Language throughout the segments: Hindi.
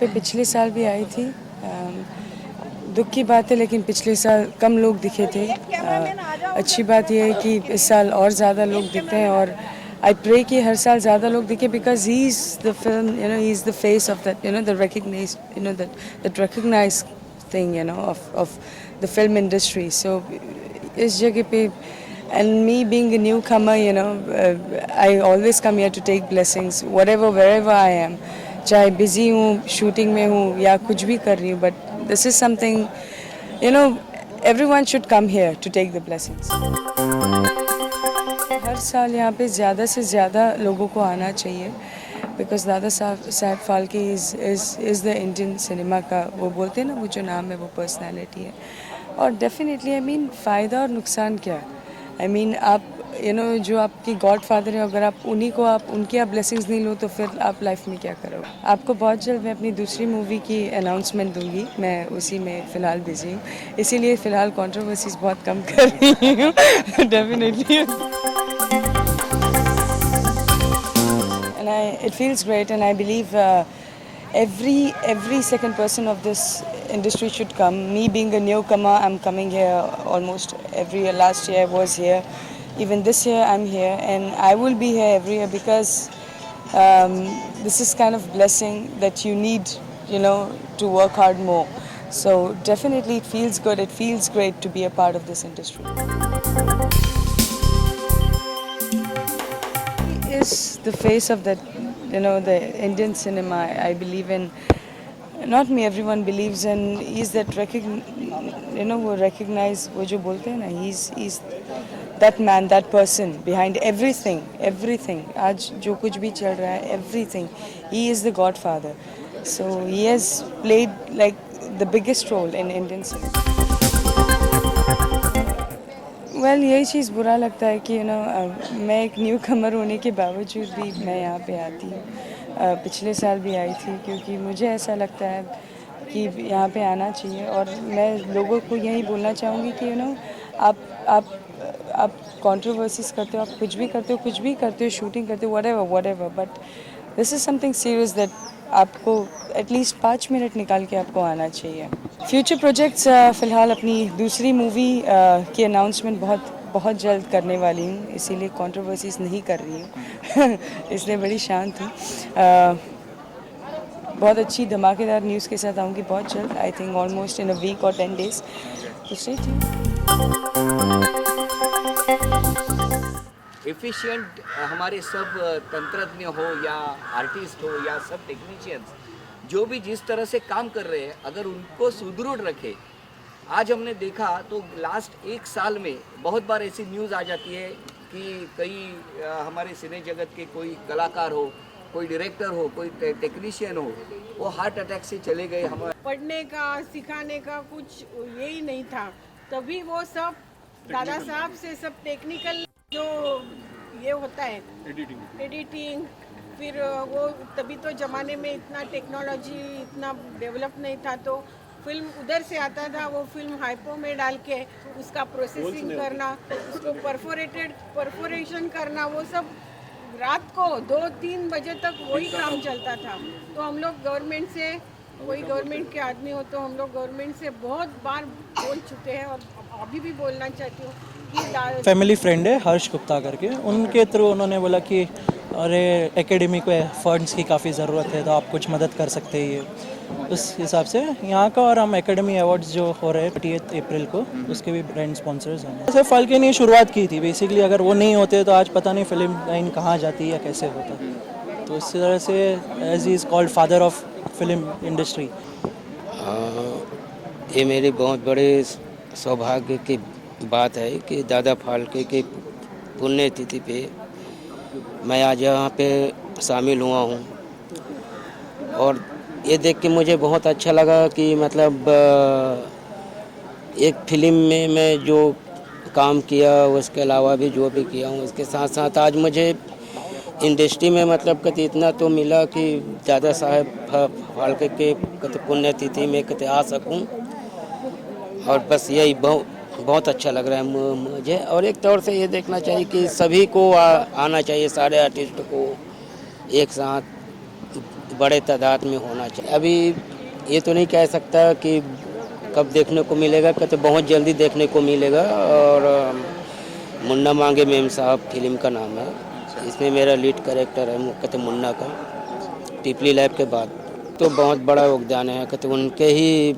पे पिछले साल भी आई थी। दुख की बात है लेकिन पिछले साल कम लोग दिखे थे। अच्छी बात यह है कि इस साल और ज़्यादा लोग दिखते हैं और आई प्रे कि हर साल ज़्यादा लोग दिखे because he is the film he is the face of that the recognize that recognize thing of the film industry. So इस जगह पे and me being a newcomer, I always come here to take blessings wherever I am, चाहे busy हूँ, shooting में हूँ या कुछ भी कर रही हूँ, but this is something, you know everyone should come here to take the blessings. हर साल यहाँ पे ज़्यादा से ज़्यादा लोगों को आना चाहिए because Dada Saheb Phalke is the Indian cinema का, वो बोलते हैं ना, वो जो नाम है वो पर्सनैलिटी है। और डेफिनेटली फ़ायदा और नुकसान क्या है, आप जो आपकी गॉड फादर है, अगर आप उनकी आप ब्लेसिंग्स नहीं लो तो फिर आप लाइफ में क्या करोगे। आपको बहुत जल्द मैं अपनी दूसरी मूवी की अनाउंसमेंट दूंगी, मैं उसी में फ़िलहाल बिजी हूँ, इसीलिए फ़िलहाल कंट्रोवर्सीज बहुत कम कर रही हूँ definitely. And it feels great, and I believe every second person of this industry should come. Me being a newcomer, I'm coming here almost every year. Last year I was here, even this year I'm here, and I will be here every year because this is kind of blessing that you need, to work hard more. So definitely it feels good. It feels great to be a part of this industry. Is the face of that, the Indian cinema. I believe in, not me, everyone believes in, he's that वो recognize, वो जो बोलते हैं ना, he's that man, that person behind everything आज जो कुछ भी चल रहा है, everything, he is the godfather. So he has played like the biggest role in Indian cinema. Well यही चीज़ बुरा लगता है कि मैं एक न्यू कमर होने के बावजूद भी मैं यहाँ पे आती हूँ। पिछले साल भी आई थी क्योंकि मुझे ऐसा लगता है कि यहाँ पे आना चाहिए, और मैं लोगों को यही बोलना चाहूँगी कि आप कंट्रोवर्सीज करते हो, आप कुछ भी करते हो, शूटिंग करते हो, whatever, but this is something serious that आपको एटलीस्ट 5 मिनट निकाल के आपको आना चाहिए। फ्यूचर प्रोजेक्ट्स, फ़िलहाल अपनी दूसरी मूवी की अनाउंसमेंट बहुत जल्द करने वाली हूँ, इसीलिए कंट्रोवर्सीज नहीं कर रही हूँ इसलिए बड़ी शांत हूँ। बहुत अच्छी धमाकेदार न्यूज़ के साथ आऊँगी बहुत जल्द, I think almost in a week और 10 days, तो स्टे ट्यून्ड। एफिशिएंट हमारे सब तंत्रज्ञ हो या आर्टिस्ट हो या सब टेक्नीशियंस जो भी जिस तरह से काम कर रहे हैं, अगर उनको सुदृढ़ रखे। आज हमने देखा तो लास्ट 1 साल में बहुत बार ऐसी न्यूज़ आ जाती है कि कई हमारे सिने जगत के कोई कलाकार हो, कोई डायरेक्टर हो, कोई टेक्नीशियन हो, वो हार्ट अटैक से चले गए। हमारे पढ़ने का सिखाने का कुछ यही नहीं था, तभी वो सब दादा साहब से सब टेक्निकल जो ये होता है एडिटिंग, फिर वो तभी तो ज़माने में इतना टेक्नोलॉजी इतना डेवलप नहीं था, तो फिल्म उधर से आता था, वो फिल्म हाइपो में डाल के उसका प्रोसेसिंग करना, उसको परफोरेशन करना, वो सब रात को 2-3 बजे तक वही काम चलता था। तो हम लोग गवर्नमेंट से, कोई गवर्नमेंट के आदमी हो तो हम लोग गवर्नमेंट से बहुत बार बोल चुके हैं और अभी भी बोलना चाहती हूँ कि फैमिली फ्रेंड है हर्ष गुप्ता करके, उनके थ्रू उन्होंने बोला कि अरे एकेडमी को फंड्स की काफ़ी ज़रूरत है तो आप कुछ मदद कर सकते हैं, ये उस हिसाब से यहाँ का। और हम एकेडमी अवार्ड्स जो हो रहे हैं 28 अप्रैल को, उसके भी ब्रांड स्पॉन्सर्स हैं। ऐसे फाल्के ने शुरुआत की थी बेसिकली, अगर वो नहीं होते तो आज पता नहीं फिल्म लाइन कहाँ जाती या कैसे होता। तो इस तरह से as is called father of film industry. ये मेरी बहुत बड़े सौभाग्य की बात है कि दादा फाल्के की पुण्यतिथि पे मैं आज यहाँ पे शामिल हुआ हूँ, और ये देख के मुझे बहुत अच्छा लगा कि मतलब एक फिल्म में मैं जो काम किया उसके अलावा भी जो भी किया हूँ, इसके साथ साथ आज मुझे इंडस्ट्री में मतलब कति इतना तो मिला कि दादा साहब फाल्के के कति पुण्यतिथि में कति आ सकूँ, और बस यही बहुत अच्छा लग रहा है मुझे। और एक तौर से ये देखना चाहिए कि सभी को आना चाहिए, सारे आर्टिस्ट को एक साथ बड़े तादाद में होना चाहिए। अभी ये तो नहीं कह सकता कि कब देखने को मिलेगा, कहते बहुत जल्दी देखने को मिलेगा। और मुन्ना मांगे मेम साहब फिल्म का नाम है, इसमें मेरा लीड कैरेक्टर है कहते मुन्ना का, टिपली लैब के बाद। तो बहुत बड़ा योगदान है, कहते उनके ही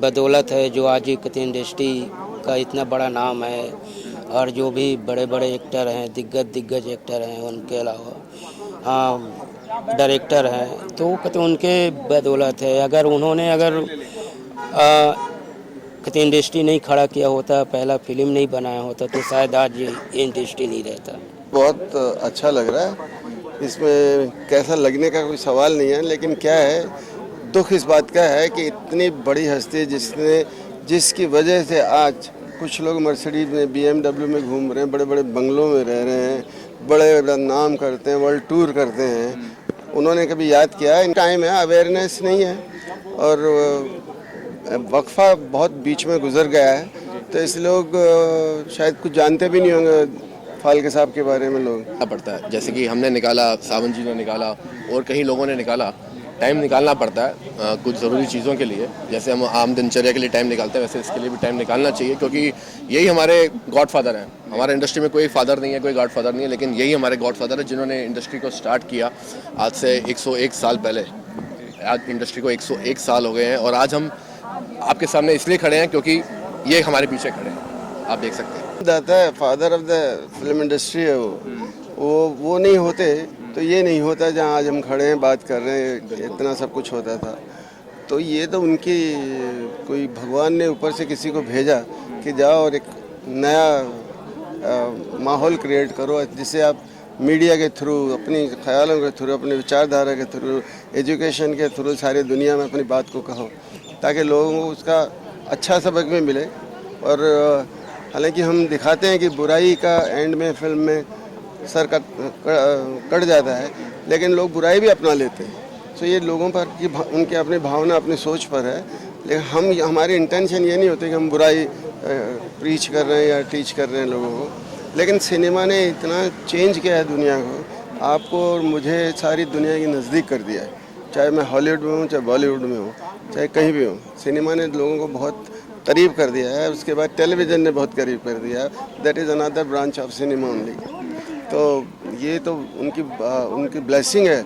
बदौलत है जो आज कहते इंडस्ट्री का इतना बड़ा नाम है। और जो भी बड़े बड़े एक्टर हैं, दिग्गज एक्टर हैं, उनके अलावा डायरेक्टर हैं, तो कहते उनके बदौलत है। अगर उन्होंने कहते इंडस्ट्री नहीं खड़ा किया होता, पहला फिल्म नहीं बनाया होता, तो शायद आज ये इंडस्ट्री नहीं रहता। बहुत अच्छा लग रहा है, इसमें कैसा लगने का कोई सवाल नहीं है। लेकिन क्या है, दुख इस बात का है कि इतनी बड़ी हस्ती जिसकी वजह से आज कुछ लोग मर्सिडीज में, BMW में घूम रहे हैं, बड़े बड़े बंगलों में रह रहे हैं, बड़े नाम करते हैं, वर्ल्ड टूर करते हैं, उन्होंने कभी याद किया है? टाइम है, अवेयरनेस नहीं है और वक्फा बहुत बीच में गुजर गया है, तो इस लोग शायद कुछ जानते भी नहीं होंगे फाल्के साहब के बारे में। लोग पड़ता है, जैसे कि हमने निकाला, सावन जी ने निकाला और कई लोगों ने निकाला। टाइम निकालना पड़ता है कुछ ज़रूरी चीज़ों के लिए, जैसे हम आम दिनचर्या के लिए टाइम निकालते हैं, वैसे इसके लिए भी टाइम निकालना चाहिए, क्योंकि यही हमारे गॉड फादर हैं। हमारे इंडस्ट्री में कोई फादर नहीं है, कोई गॉड फादर नहीं है, लेकिन यही हमारे गॉड फादर है जिन्होंने इंडस्ट्री को स्टार्ट किया आज से 101 साल पहले। आज इंडस्ट्री को 101 साल हो गए हैं और आज हम आपके सामने इसलिए खड़े हैं क्योंकि ये हमारे पीछे खड़े हैं, आप देख सकते हैं। दाता है, father of the film industry है वो नहीं होते तो ये नहीं होता जहाँ आज हम खड़े हैं बात कर रहे हैं, इतना सब कुछ होता था। तो ये तो उनकी कोई भगवान ने ऊपर से किसी को भेजा कि जाओ और एक नया माहौल क्रिएट करो, जिससे आप मीडिया के थ्रू, अपनी ख्यालों के थ्रू, अपनी विचारधारा के थ्रू, एजुकेशन के थ्रू सारी दुनिया में अपनी बात को कहो, ताकि लोगों को उसका अच्छा सबक भी मिले। और हालांकि हम दिखाते हैं कि बुराई का एंड में फिल्म में सर कट जाता है, लेकिन लोग बुराई भी अपना लेते हैं। तो ये लोगों पर की उनके अपनी भावना, अपनी सोच पर है। लेकिन हमारी इंटेंशन ये नहीं होती कि हम बुराई प्रीच कर रहे हैं या टीच कर रहे हैं लोगों को। लेकिन सिनेमा ने इतना चेंज किया है दुनिया को, आपको और मुझे सारी दुनिया के नज़दीक कर दिया है। चाहे मैं हॉलीवुड में हूँ, चाहे बॉलीवुड में हूँ, चाहे कहीं भी हूँ, सिनेमा ने लोगों को बहुत करीब कर दिया है। उसके बाद टेलीविज़न ने बहुत करीब कर दिया है। That is another branch of cinema only. तो ये तो उनकी ब्लेसिंग है।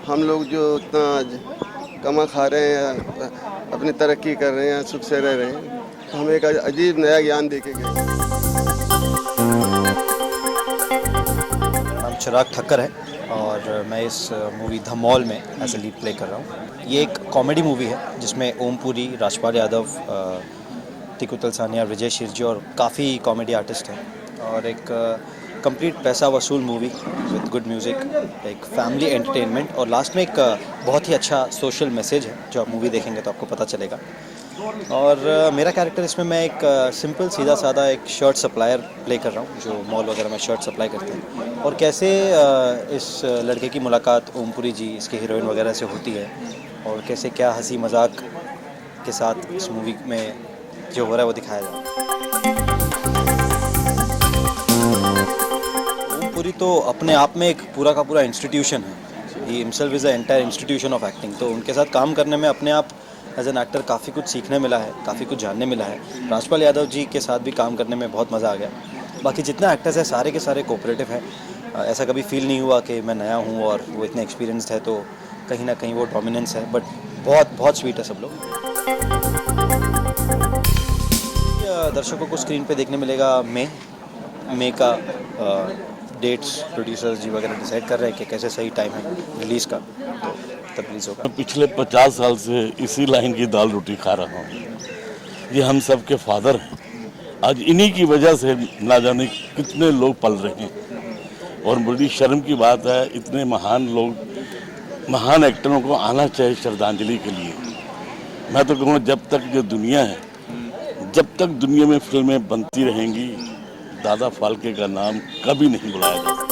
हम लोग जो इतना आज कमा खा रहे हैं, अपनी तरक्की कर रहे हैं, सुख से रह रहे हैं, तो हमें एक अजीब नया ज्ञान दे के गए। नाम चिराग ठक्कर है और मैं इस मूवी धमौल में एज ए लीड प्ले कर रहा हूँ। ये एक कॉमेडी मूवी है जिसमें ओम पुरी, राजपाल यादव, टिकू तलसानिया, विजय शिरजी और काफ़ी कॉमेडी आर्टिस्ट हैं। और एक कंप्लीट पैसा वसूल मूवी विद गुड म्यूज़िक, एक फैमिली एंटरटेनमेंट और लास्ट में एक बहुत ही अच्छा सोशल मैसेज है जो आप मूवी देखेंगे तो आपको पता चलेगा। और मेरा कैरेक्टर इसमें मैं एक सिंपल सीधा साधा एक शर्ट सप्लायर प्ले कर रहा हूँ जो मॉल वगैरह में शर्ट सप्लाई करते हैं। और कैसे इस लड़के की मुलाकात ओमपुरी जी, इसके हीरोइन वगैरह से होती है और कैसे क्या हंसी मजाक के साथ इस मूवी में जो हो रहा है वो दिखाया जाए। ओमपुरी तो अपने आप में एक पूरा का पूरा इंस्टीट्यूशन है। He himself is a entire institution of acting. तो उनके साथ काम करने में अपने आप एज एन एक्टर काफ़ी कुछ सीखने मिला है, काफ़ी कुछ जानने मिला है। राजपाल यादव जी के साथ भी काम करने में बहुत मज़ा आ गया। बाकी जितने एक्टर्स हैं सारे के सारे कोऑपरेटिव हैं। ऐसा कभी फील नहीं हुआ कि मैं नया हूँ और वो इतने एक्सपीरियंस्ड है, तो कहीं ना कहीं वो डोमिनेंस है। बट बहुत बहुत स्वीट है सब लोग। दर्शकों को स्क्रीन पे देखने मिलेगा मई का। डेट्स प्रोड्यूसर्स जी वगैरह डिसाइड कर रहे हैं कि कैसे सही टाइम है रिलीज़ का, तो तब रिलीज़ होगा। पिछले 50 साल से इसी लाइन की दाल रोटी खा रहा हूँ। ये हम सब के फादर हैं। आज इन्हीं की वजह से ना जाने कितने लोग पल रहे हैं। और बड़ी शर्म की बात है, इतने महान लोग, महान एक्टरों को आना चाहिए श्रद्धांजलि के लिए। मैं तो कहूँगा जब तक जो दुनिया है, जब तक दुनिया में फिल्में बनती रहेंगी, दादा फाल्के का नाम कभी नहीं बुलाया जाएगा।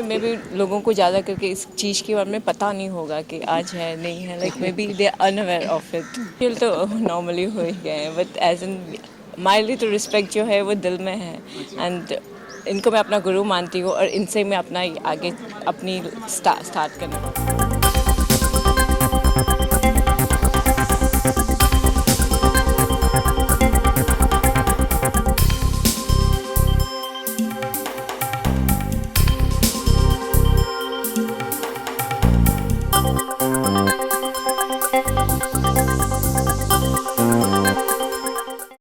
मे बी लोगों को ज़्यादा करके इस चीज़ के बारे में पता नहीं होगा कि आज है नहीं है, like may be they are unaware of it. Feel तो नॉर्मली हो ही गए हैं, बट एज एन माइल्डली तो रिस्पेक्ट जो है वो दिल में है। एंड इनको मैं अपना गुरु मानती हूँ और इनसे मैं अपना आगे अपनी स्टार्ट करना।